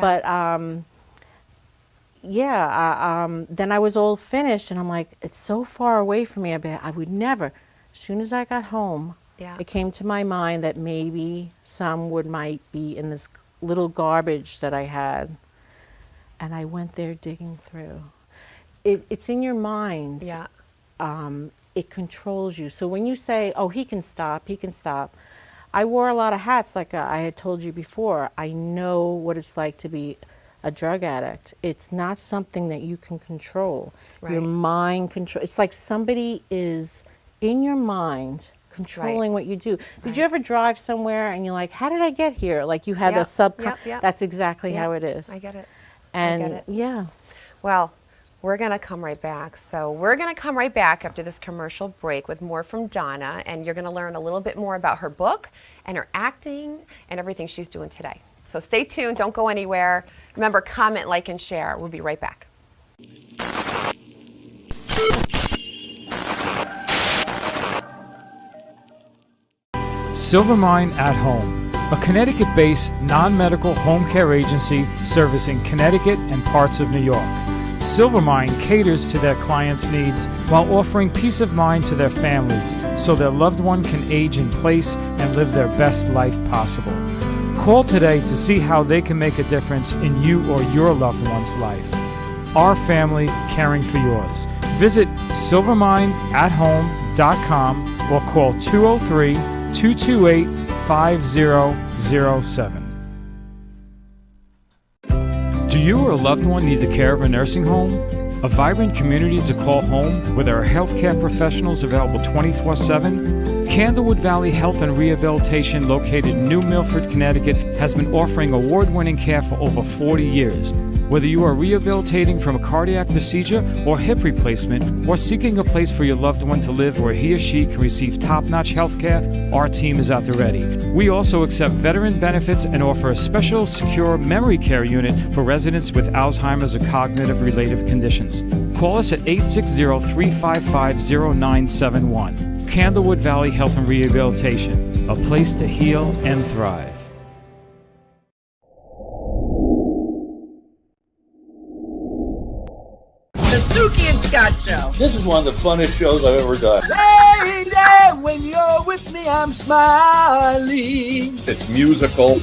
But then I was all finished, and I'm like, it's so far away from me. I would never. As soon as I got home, it came to my mind that maybe might be in this little garbage that I had, and I went there digging through. It's in your mind. Yeah. It controls you. So when you say, oh, he can stop. I wore a lot of hats, like I had told you before. I know what it's like to be a drug addict. It's not something that you can control. Right. Your mind control. It's like somebody is in your mind controlling what you do. Did you ever drive somewhere and you're like, how did I get here? Like you had a That's exactly how it is. I get it. And I get it. yeah. Well, we're going to come right back. So we're going to come right back after this commercial break with more from Donna, and you're going to learn a little bit more about her book and her acting and everything she's doing today. So stay tuned. Don't go anywhere. Remember, comment, like, and share. We'll be right back. Silvermine at Home, a Connecticut-based non-medical home care agency servicing Connecticut and parts of New York. Silvermine caters to their clients' needs while offering peace of mind to their families so their loved one can age in place and live their best life possible. Call today to see how they can make a difference in you or your loved one's life. Our family caring for yours. Visit silvermineathome.com or call 203-228-5007. Do you or a loved one need the care of a nursing home? A vibrant community to call home where there are healthcare professionals available 24/7? Candlewood Valley Health and Rehabilitation, located in New Milford, Connecticut, has been offering award-winning care for over 40 years. Whether you are rehabilitating from a cardiac procedure or hip replacement, or seeking a place for your loved one to live where he or she can receive top-notch health care, our team is at the ready. We also accept veteran benefits and offer a special secure memory care unit for residents with Alzheimer's or cognitive-related conditions. Call us at 860-355-0971. Candlewood Valley Health and Rehabilitation, a place to heal and thrive. The Suki and Scott Show. This is one of the funnest shows I've ever done. Lady, when you're with me, I'm smiling. It's musical.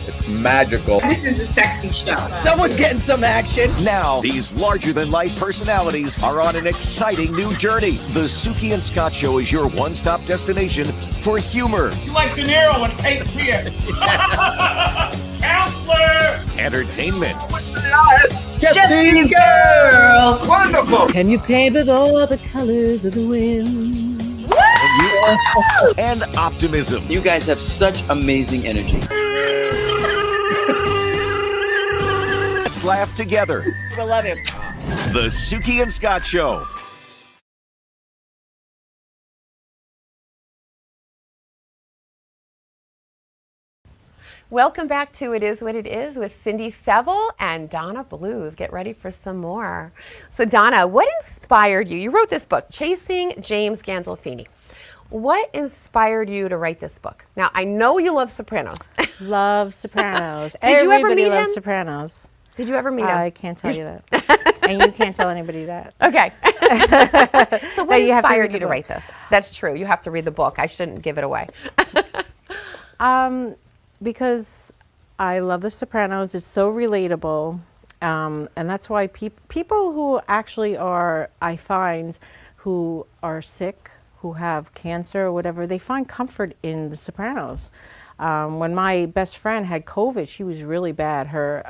It's magical. This is a sexy show. Someone's getting some action. Now, these larger-than-life personalities are on an exciting new journey. The Suki and Scott Show is your one-stop destination for humor, You like De Niro and Kate Pierce. Counselor! entertainment, Jesse's girl. Wonderful. Can you paint with all the colors of the wind? and optimism. You guys have such amazing energy. Let's laugh together. I love him. The Suki and Scott Show. Welcome back to It Is What It Is with Cindy Seville and Donna Bluze. Get ready for some more. So Donna, what inspired you? You wrote this book, Chasing James Gandolfini. What inspired you to write this book? Now, I know you love Sopranos. Love Sopranos. Did you ever Everybody meet loves him? Sopranos. Did you ever meet him? I can't tell you that. And you can't tell anybody that. Okay. So what you have to read inspired the you to book. write this? That's true. You have to read the book. I shouldn't give it away. Because I love The Sopranos. It's so relatable. And that's why people who actually are, I find, who are sick, who have cancer or whatever, they find comfort in The Sopranos. When my best friend had COVID, she was really bad. Her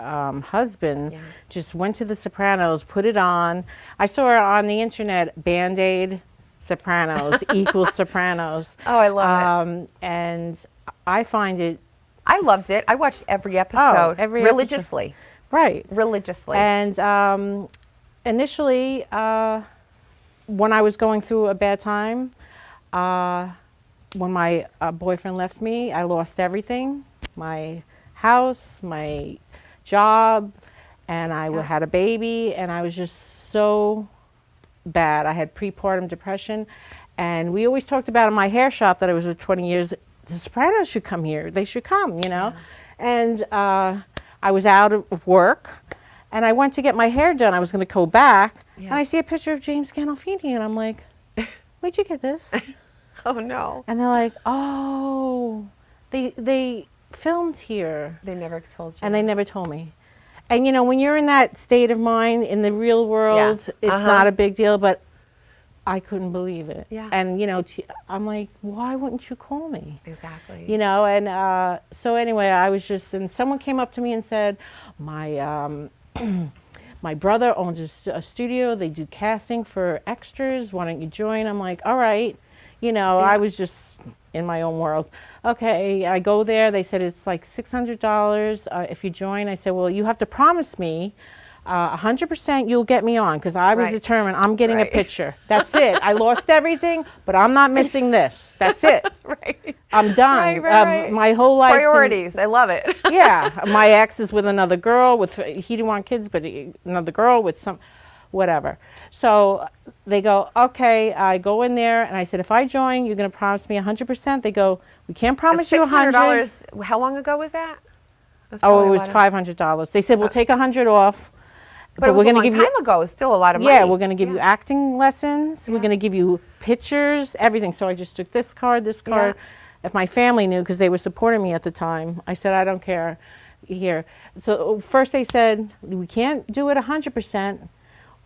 husband just went to The Sopranos, put it on. I saw her on the internet, Band-Aid, Sopranos, equals Sopranos. Oh, I love it. And I find it. I loved it. I watched every episode every religiously. episode. Right. Religiously. And initially, when I was going through a bad time, when my boyfriend left me, I lost everything, my house, my job, and I had a baby, and I was just so bad. I had prepartum depression, and we always talked about in my hair shop that I was with 20 years, the Sopranos should come here. They should come, you know. And I was out of work, and I went to get my hair done. I was going to go back, and I see a picture of James Gandolfini, and I'm like, where'd you get this? Oh, no. And they're like, oh, they filmed here. They never told you. And they never told me. And, you know, when you're in that state of mind in the real world, it's not a big deal, but I couldn't believe it. Yeah. And, you know, I'm like, why wouldn't you call me? Exactly. You know, and so anyway, I was just, and someone came up to me and said, my brother owns a studio. They do casting for extras. Why don't you join? I'm like, all right. You know, I was just in my own world. Okay, I go there. They said it's like $600 if you join. I said, well, you have to promise me 100% you'll get me on, because I was determined I'm getting a picture. That's it. I lost everything, but I'm not missing this. That's it. I'm done. My whole life. Priorities. I love it. Yeah. My ex is with another girl. He didn't want kids, but another girl with some, whatever. So they go, okay, I go in there, and I said, if I join, you're going to promise me 100%? They go, we can't promise you $100. How long ago was that? Oh, it was $500. They said, we'll take $100 off. But it was we're a going long to give time you, ago. It's still a lot of money. Yeah, we're going to give you acting lessons. We're going to give you pictures, everything. So I just took this card. If my family knew, because they were supporting me at the time, I said, I don't care. Here. So first they said, we can't do it 100%.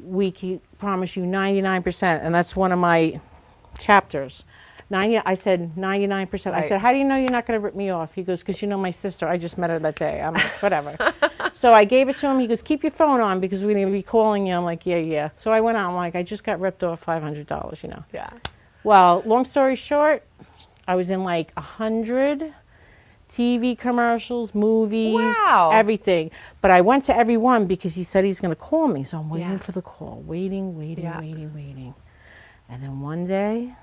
We can promise you 99%. And that's one of my chapters. I said 99%. I said, how do you know you're not going to rip me off? He goes, because you know my sister. I just met her that day. I'm like, whatever. So I gave it to him. He goes, keep your phone on because we're going to be calling you. I'm like, yeah. So I went out. I'm like, I just got ripped off $500, you know. Yeah. Well, long story short, I was in like 100 TV commercials, movies, everything. But I went to every one because he said he's going to call me. So I'm waiting for the call, waiting. And then one day,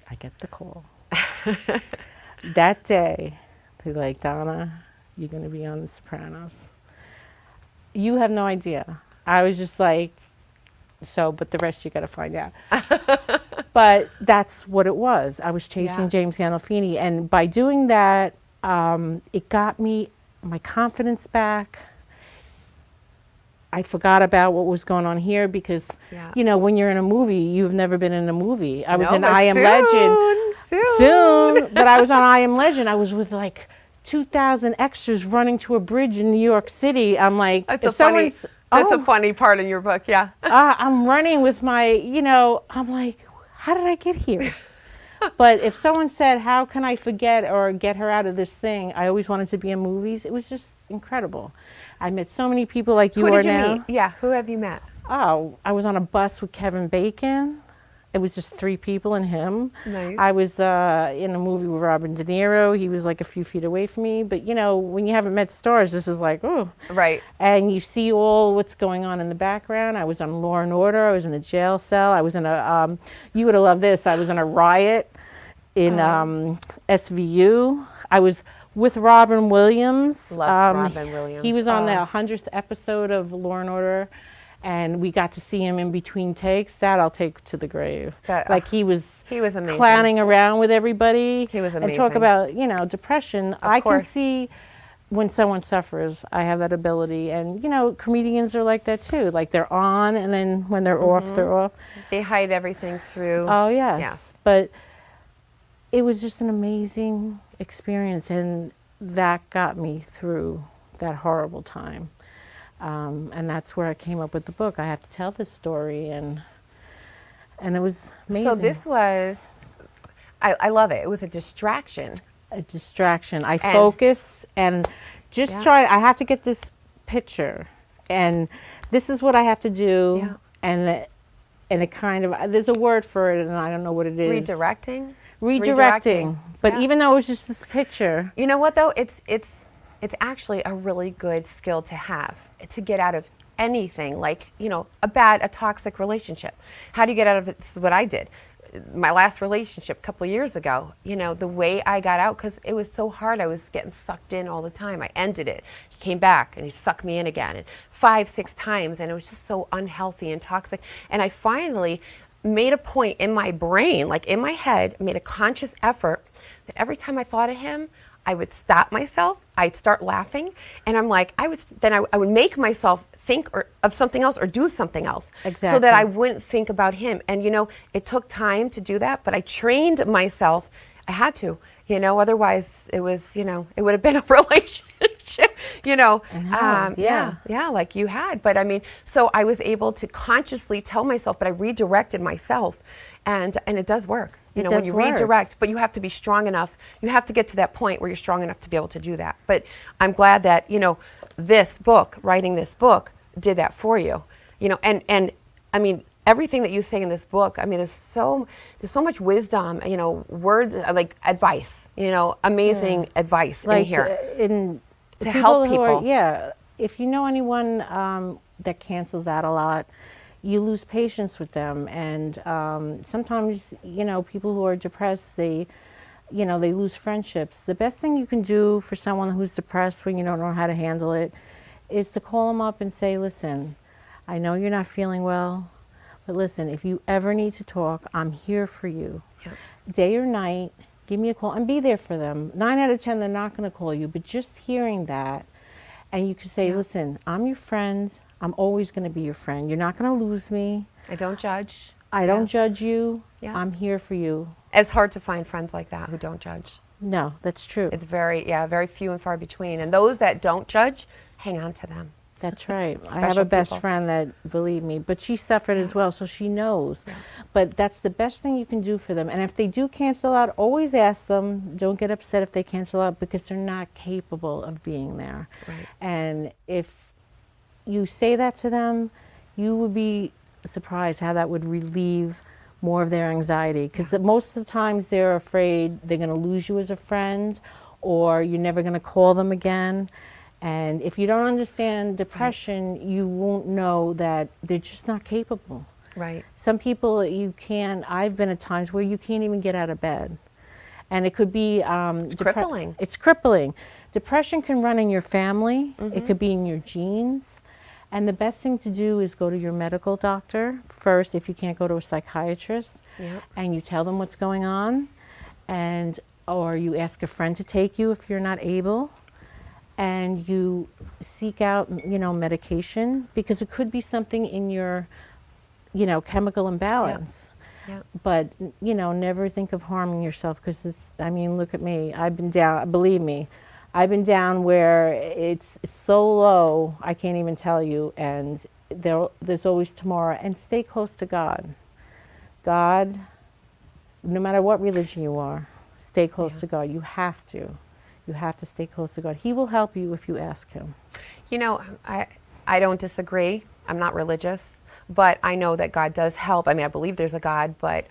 I get the call. That day, they're like, Donna, you're going to be on The Sopranos. You have no idea. I was just like, but the rest you got to find out. But that's what it was. I was chasing James Gandolfini. And by doing that, it got me my confidence back. I forgot about what was going on here because, you know, when you're in a movie, you've never been in a movie. I was in I Am Legend. Soon. But I was on I Am Legend. I was with like 2,000 extras running to a bridge in New York City. I'm like, that's a funny part in your book, I'm running with my, you know, I'm like, how did I get here? But if someone said, how can I forget or get her out of this thing? I always wanted to be in movies. It was just incredible. I met so many people like you are now. Who did you meet? Yeah, who have you met? Oh, I was on a bus with Kevin Bacon. It was just 3 people and him. Nice. I was in a movie with Robert De Niro. He was like a few feet away from me. But, you know, when you haven't met stars, this is like, oh. Right. And you see all what's going on in the background. I was on Law and Order. I was in a jail cell. I was in a, you would have loved this. I was in a riot in SVU. I was with Robin Williams. Love Robin Williams. He was on the 100th episode of Law and Order. And we got to see him in between takes. That I'll take to the grave. Like he was amazing. Clowning around with everybody. He was amazing. And talk about, you know, depression. I can see when someone suffers, I have that ability. And, you know, comedians are like that too. Like they're on, and then when they're off, they're off. They hide everything through. Oh, yes. Yes. But it was just an amazing experience, and that got me through that horrible time. And that's where I came up with the book. I had to tell this story, and it was amazing. So this was, I love it. It was a distraction. A distraction. I focused and just tried. I have to get this picture, and this is what I have to do. Yeah. And it kind of, there's a word for it, and I don't know what it is. Redirecting? Redirecting. But Yeah. even though it was just this picture. You know what though? It's actually a really good skill to have, to get out of anything, like, you know, a toxic relationship. How do you get out of it? This is what I did. My last relationship a couple of years ago, you know, the way I got out, because it was so hard, I was getting sucked in all the time. I ended it. He came back and he sucked me in again, and 5-6 times, and it was just so unhealthy and toxic. And I finally made a point in my brain, like in my head, made a conscious effort that every time I thought of him, I would stop myself, I'd start laughing, and I'm like, I would make myself think of something else or do something else. Exactly. So that I wouldn't think about him. And, you know, it took time to do that, but I trained myself. I had to, you know, otherwise it was, you know, it would have been a relationship, you know. Yeah, like you had. But I mean, so I was able to consciously tell myself, but I redirected myself, and it does work. You know, when you redirect, but you have to be strong enough. You have to get to that point where you're strong enough to be able to do that. But I'm glad that, you know, this book, writing this book, did that for you. You know, and I mean, everything that you say in this book, I mean, there's so much wisdom, you know, words, like advice, you know, amazing advice in here. To help people. If you know anyone that cancels out a lot, you lose patience with them. And sometimes, you know, people who are depressed, they lose friendships. The best thing you can do for someone who's depressed when you don't know how to handle it is to call them up and say, listen, I know you're not feeling well, but listen, if you ever need to talk, I'm here for you. Yeah. Day or night, give me a call and be there for them. 9 out of 10, they're not going to call you, but just hearing that, and you can say, listen, I'm your friend. I'm always going to be your friend. You're not going to lose me. I don't judge. I don't judge you. Yes. I'm here for you. It's hard to find friends like that who don't judge. No, that's true. It's very few and far between. And those that don't judge, hang on to them. That's right. I have a best friend that, believe me, but she suffered as well, so she knows. Yes. But that's the best thing you can do for them. And if they do cancel out, always ask them. Don't get upset if they cancel out, because they're not capable of being there. Right. And if you say that to them, you would be surprised how that would relieve more of their anxiety. Because most of the times they're afraid they're going to lose you as a friend, or you're never going to call them again. And if you don't understand depression, you won't know that they're just not capable. Right. Some people I've been at times where you can't even get out of bed. And it could be crippling. It's crippling. Depression can run in your family. It could be in your genes. And the best thing to do is go to your medical doctor first, if you can't go to a psychiatrist. Yep. And you tell them what's going on, or you ask a friend to take you if you're not able. And you seek out, you know, medication, because it could be something in your, you know, chemical imbalance. Yep. But, you know, never think of harming yourself, because I mean, look at me. I've been down, believe me, I've been down where it's so low, I can't even tell you, and there's always tomorrow. And stay close to God. God, no matter what religion you are, stay close to God. You have to. You have to stay close to God. He will help you if you ask Him. You know, I don't disagree. I'm not religious, but I know that God does help. I mean, I believe there's a God, but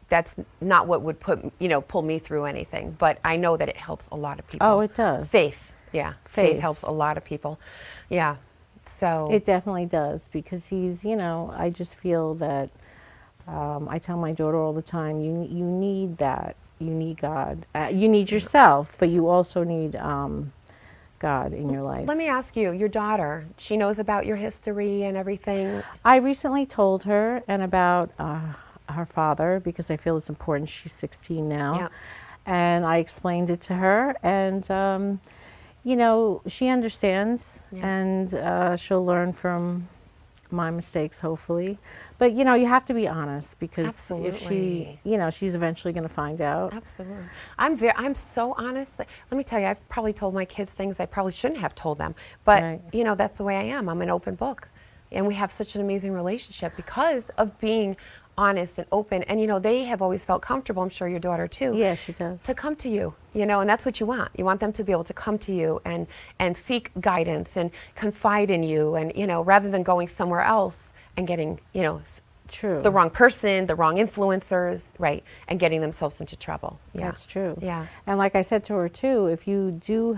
that's not what would pull me through anything. But I know that it helps a lot of people. Oh, it does. Faith, yeah. Faith helps a lot of people. Yeah, so. It definitely does, because He's, you know, I just feel that, I tell my daughter all the time, you need that. You need God. You need yourself, but you also need God in your life. Let me ask you, your daughter, she knows about your history and everything? I recently told her about her father, because I feel it's important. She's 16 now. Yeah. And I explained it to her, and you know, she understands, Yeah. and she'll learn from my mistakes, hopefully. But, you know, you have to be honest, because if she, Absolutely. you know, she's eventually going to find out. Absolutely. I'm so honest. Let me tell you, I've probably told my kids things I probably shouldn't have told them. But, Right. you know, that's the way I am. I'm an open book. And we have such an amazing relationship because of being honest and open. And, you know, they have always felt comfortable, I'm sure your daughter too. Yeah, she does. To come to you, you know, and that's what you want. You want them to be able to come to you and seek guidance and confide in you, and, you know, rather than going somewhere else and getting, you know, True. the wrong person, the wrong influencers, right, and getting themselves into trouble. Yeah. That's true. Yeah. And like I said to her too, if you do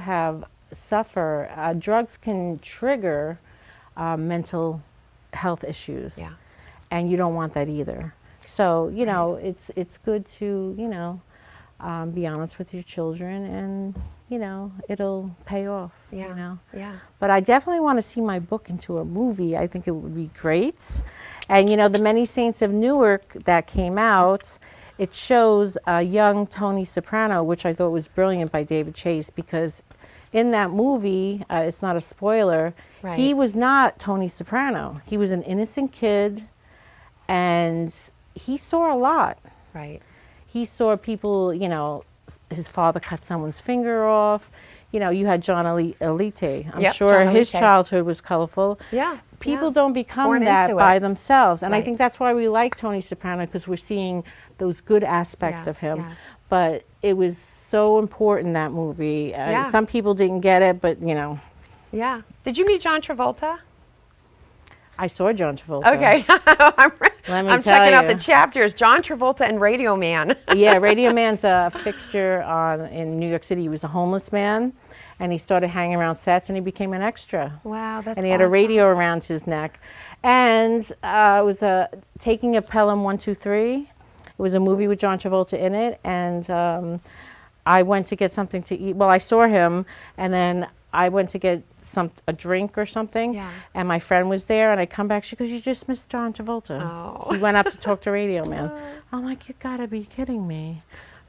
suffer, drugs can trigger mental health issues. Yeah. And you don't want that either. So, you know, it's good to, you know, be honest with your children, and, you know, it'll pay off. Yeah. You know? Yeah. But I definitely want to see my book into a movie. I think it would be great. And, you know, The Many Saints of Newark that came out, it shows a young Tony Soprano, which I thought was brilliant by David Chase, because in that movie, it's not a spoiler, Right. he was not Tony Soprano. He was an innocent kid, and he saw a lot. Right. He saw people, you know, his father cut someone's finger off. You know, you had John Elite. I'm Yep, sure John his Elite. childhood was colorful. Yeah. People yeah. don't become Born that into by it. themselves. And I Right. think that's why we like Tony Soprano, because we're seeing those good aspects Yes, of him. yes. But it was so important, that movie. Yeah. Some people didn't get it, but, you know, Yeah. Did you meet John Travolta? I saw John Travolta. Okay. Let me I'm tell checking out the you. chapters. John Travolta and Radio Man. Yeah, Radio Man's a fixture in New York City. He was a homeless man, and he started hanging around sets, and he became an extra. Wow, that's And he had a awesome. radio around his neck. And it was Taking a Pelham 123. It was a movie with John Travolta in it, and I went to get something to eat. Well, I saw him, and then I went to get a drink or something, Yeah. and my friend was there, and I come back, she goes, "You just missed John Travolta." Oh. He went up to talk to Radio Man. I'm like, you gotta be kidding me.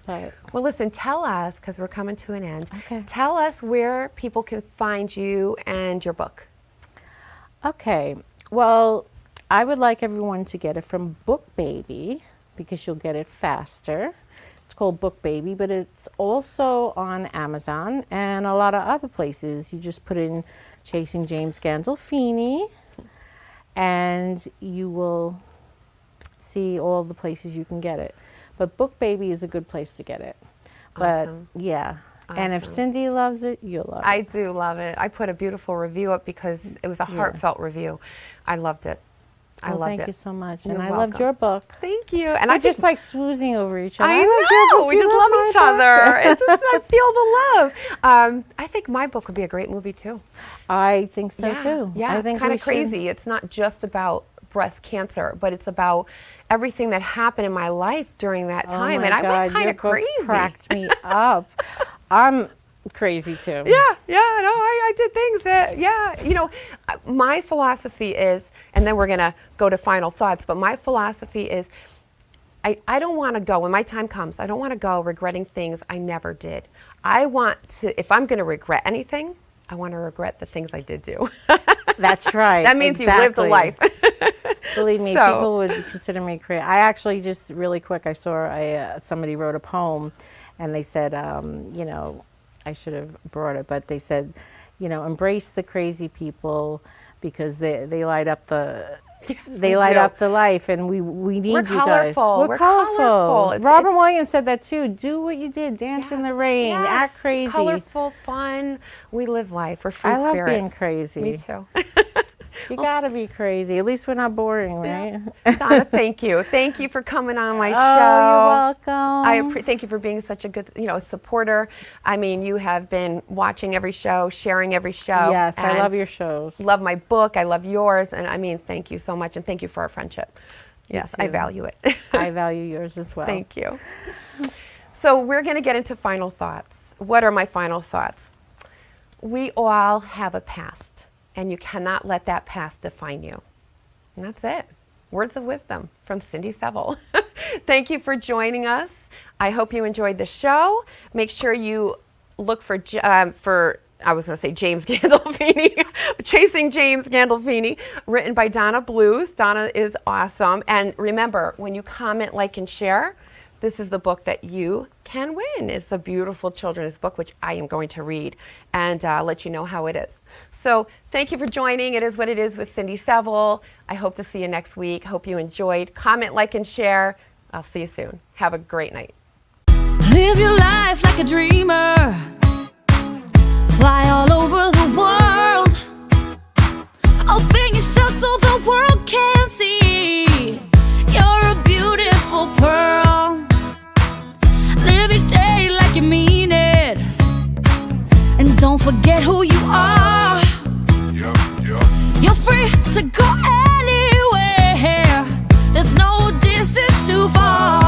But Well, listen, tell us, because we're coming to an end. Okay. Tell us where people can find you and your book. okay, well, I would like everyone to get it from Book Baby, because you'll get it faster. It's called Book Baby, but it's also on Amazon and a lot of other places. You just put in Chasing James Gandolfini, and you will see all the places you can get it. But Book Baby is a good place to get it. But Awesome. yeah, and if Awesome. Cindy loves it, you'll love it. I do love it. I put a beautiful review up because it was a heartfelt review. I loved it. I Well, loved thank it. you so much. You're And I loved welcome. your book. Thank you. And I I just just like swoozing over each other. I loved your know. book. We You just love love my each book. other. It's just, I feel the love. I think my book would be a great movie too. I think so yeah. too. Yeah, I it's think kind we of should- crazy. It's not just about breast cancer, but it's about everything that happened in my life during that time. Oh my And I God, went kind your of book crazy. cracked me up. I'm crazy too. Yeah, no, I did things that, yeah, you know, my philosophy is, and then we're going to go to final thoughts, but my philosophy is I don't want to go, when my time comes, I don't want to go regretting things I never did. I want to, if I'm going to regret anything, I want to regret the things I did do. That's right. That means you lived a life. Believe me, So- people would consider me crazy. I actually just really quick, I saw somebody wrote a poem, and they said, you know, I should have brought it, but they said, you know, embrace the crazy people because they light up the. They we light do. up the life, and we need We're you guys. colorful. We're colorful. It's- Robin it's- Williams said that too. Do what you did. Dance in the rain. Yes, Act crazy. colorful, fun. We live life. We're free I love spirits. being crazy. Me too. You gotta be crazy. At least we're not boring, right? Donna, thank you. Thank you for coming on my show. Oh, you're welcome. Thank you for being such a good, supporter. I mean, you have been watching every show, sharing every show. Yes, I and love your shows. Love my book. I love yours. And I mean, thank you so much. And thank you for our friendship. Yes, I too. value it. I value yours as well. Thank you. So we're going to get into final thoughts. What are my final thoughts? We all have a past, and you cannot let that past define you. And that's it. Words of wisdom from Cindy Seville. Thank you for joining us. I hope you enjoyed the show. Make sure you look for I was going to say James Gandolfini, Chasing James Gandolfini, written by Donna Bluze. Donna is awesome. And remember, when you comment, like, and share, this is the book that you can win. It's a beautiful children's book, which I am going to read and let you know how it is. So thank you for joining. It is what it is with Cindy Seville. I hope to see you next week. Hope you enjoyed. Comment, like, and share. I'll see you soon. Have a great night. Live your life like a dreamer. Fly all over the world. Open yourself so the world can see. You're a beautiful pearl. Live your day like you mean it. And don't forget who you are. You're free to go anywhere. There's no distance too far.